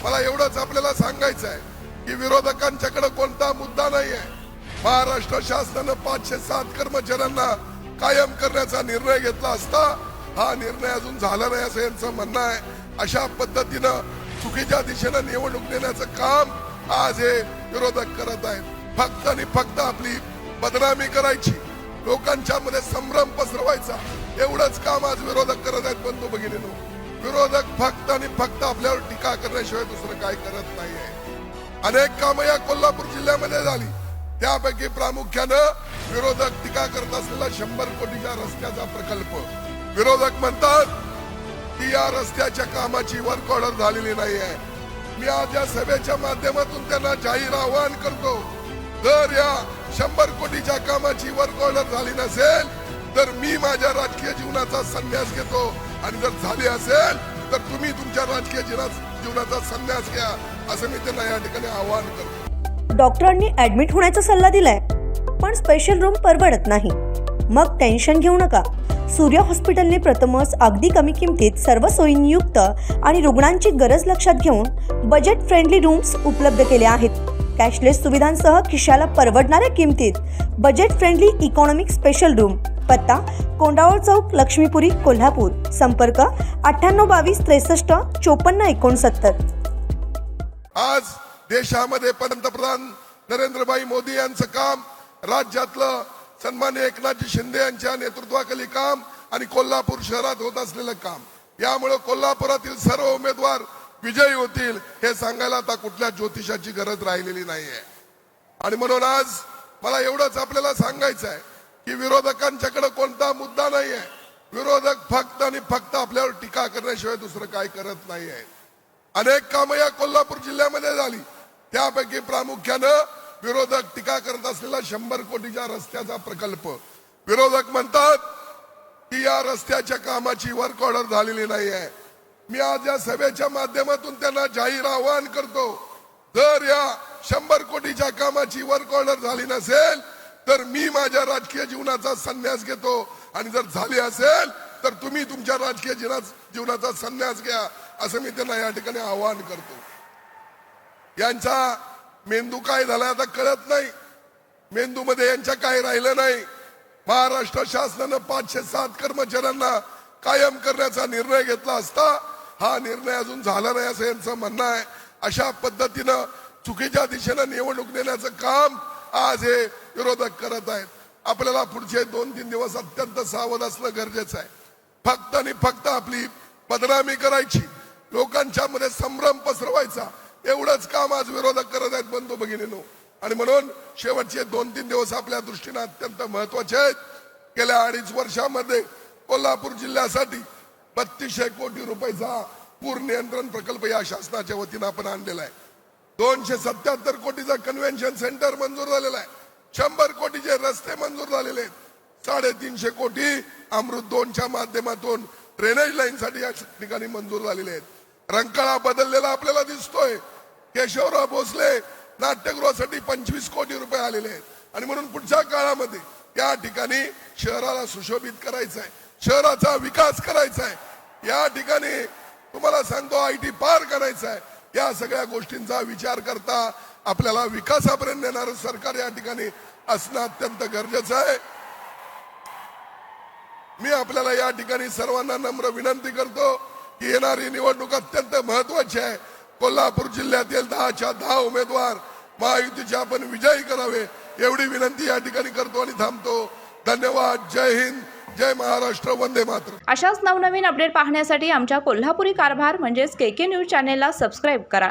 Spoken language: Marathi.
मला एवढंच आपल्याला सांगायचं आहे की विरोधकांच्याकडे कोणता मुद्दा नाही आहे। महाराष्ट्र शासनाने 507 कर्मचाऱ्यांना कायम करण्याचा निर्णय घेतला असता हा निर्णय अजून झाला नाही असं यांचं म्हणणं आहे। अशा पद्धतीनं चुकीच्या दिशेने निवडणूक नेण्याचं काम आज हे विरोधक करत आहेत। फक्त आणि फक्त आपली बदनामी करायची, लोकांच्या मध्ये संभ्रम पसरवायचा, एवढंच काम आज विरोधक करत आहेत। बंधू भगिनींनो, विरोधक फक्त आणि फक्त आपल्यावर टीका करण्याशिवाय दुसरं काय करत नाहीये। अनेक कामं या कोल्हापूर जिल्ह्यामध्ये झाली, त्यापैकी प्रामुख्यानं विरोधक टीका करत असलेला 100 कोटीच्या रस्त्याचा प्रकल्प। विरोधक म्हणतात की या रस्त्याच्या कामाची वर्क ऑर्डर झालेली नाहीये। मी आज या सभेच्या माध्यमातून त्यांना जाहीर आवाहन करतो, जर या 100 कोटीच्या कामाची वर्क ऑर्डर झाली नसेल तर मी माझ्या राजकीय जीवनाचा संन्यास घेतो, आणि जर झाली असेल तर तुम्ही तुमच्या राजकीय जीवनाचा संन्यास घ्या, असं मी त्यांना या ठिकाणी आवाहन करतो। डॉक्टरांनी ऍडमिट होण्याचा सल्ला दिलाय, पण स्पेशल रूम परवडत नाही। मग टेन्शन घेऊ नका। सूर्य हॉस्पिटलने प्रथमच अगदी कमी किमतीत सर्व सोयींयुक्त आणि रुग्णांची गरज लक्षात घेऊन बजेट फ्रेंडली रूम्स उपलब्ध केले आहेत। कॅशलेस सुविधांसह खिशाला परवडणाऱ्या किमतीत budget friendly economic special room. पत्ता कोंडावळ चौक, लक्ष्मीपुरी, कोल्हापूर। संपर्क 9822 63 54 69। आज देशामध्ये पंतप्रधान नरेंद्रभाई मोदी यांचं काम, राज्यातलं सन्माननीय एकनाथजी शिंदे यांच्या नेतृत्वाखाली काम आणि कोल्हापूर शहरात होत असलेलं काम, यामुळे कोल्हापुरातील सर्व उमेदवार विजयी होतील हे सांगायला आता कुठल्या ज्योतिषाची गरज राहिलेली नाहीये। आणि म्हणून आज मला एवढंच आपल्याला सांगायचं आहे की विरोधकांच्याकडे कोणता मुद्दा नाहीये। विरोधक फक्त आणि फक्त आपल्यावर टीका करण्याशिवाय दुसरं काय करत नाहीये। अनेक कामं या कोल्हापूर जिल्ह्यामध्ये झाली, त्यापैकी प्रामुख्यानं विरोधक टीका करत असलेला 100 कोटीच्या रस्त्याचा प्रकल्प। विरोधक म्हणतात की या रस्त्याच्या कामाची वर्क ऑर्डर झालेली नाहीये। मी आज या सभेच्या माध्यमातून त्यांना जाहीर आवाहन करतो, जर या 100 कोटीच्या कामाची वर्क ऑर्डर झाली नसेल तर मी माझ्या राजकीय जीवनाचा संन्यास घेतो, आणि जर झाली असेल तर तुम्ही तुमच्या राजकीय जीवनाचा संन्यास घ्या, असं मी त्यांना या ठिकाणी आवाहन करतो। यांचा मेंदू काय झाला आता कळत नाही, मेंदूमध्ये यांच्या काय राहिलं नाही। महाराष्ट्र शासनाने 507 कर्मचाऱ्यांना कायम करण्याचा निर्णय घेतला असता हा निर्णय अजून झाला नाही असं यांचं म्हणणं आहे। अशा पद्धतीनं चुकीच्या दिशेने निवडणूक नेण्याचं काम आज हे विरोधक करत आहेत। आपल्याला पुढचे 2-3 दिवस अत्यंत सावध असणं गरजेचं आहे। फक्त आणि फक्त आपली बदनामी करायची, लोकांच्या मध्ये संभ्रम पसरवायचा, एवढंच काम आज विरोधक करत आहेत। बंधू भगिनींनो, आणि म्हणून शेवटचे 2-3 दिवस आपल्या दृष्टीने अत्यंत महत्वाचे आहेत। गेल्या 2.5 वर्षामध्ये कोल्हापूर जिल्ह्यासाठी 3200 कोटी रुपयाचा पूर नियंत्रण प्रकल्प या शासनाच्या वतीने आपण आणलेला आहे। 277 कोटीचा कन्व्हेन्शन सेंटर मंजूर झालेला आहे। 100 कोटीचे रस्ते मंजूर झालेले आहेत। 350 कोटी अमृत 2च्या माध्यमातून ड्रेनेज लाईन साठी या ठिकाणी मंजूर झालेले आहेत। रंकाळा बदललेला आपल्याला दिसतोय। केशवराव भोसले नाट्यगृहासाठी 25 कोटी रुपये आलेले आहेत, आणि म्हणून पुढच्या काळामध्ये या ठिकाणी शहराला सुशोभित करायचं आहे, शहराचा विकास करायचा आहे। या ठिकाणी तुम्हाला सांगतो IT पार्क करायचा आहे। या सगळ्या गोष्टींचा विचार करता आपल्याला विकासापर्यंत नेणारं सरकार या ठिकाणी असणं अत्यंत गरजेचं आहे। मी आपल्याला या ठिकाणी सर्वांना नम्र विनंती करतो की येणारी निवडणूक अत्यंत महत्वाची आहे। कोल्हापूर जिल्ह्यातील 10च्या 10 उमेदवार महायुतीचे आपण विजयी करावे एवढी विनंती या ठिकाणी करतो आणि थांबतो। धन्यवाद। जय हिंद, जय महाराष्ट्र, वंदे मातरम। अशाच नवनवीन अपडेट पाहण्यासाठी आमच्या कोल्हापुरी कारभार म्हणजेच KK न्यूज चॅनेलला सबस्क्राईब करा।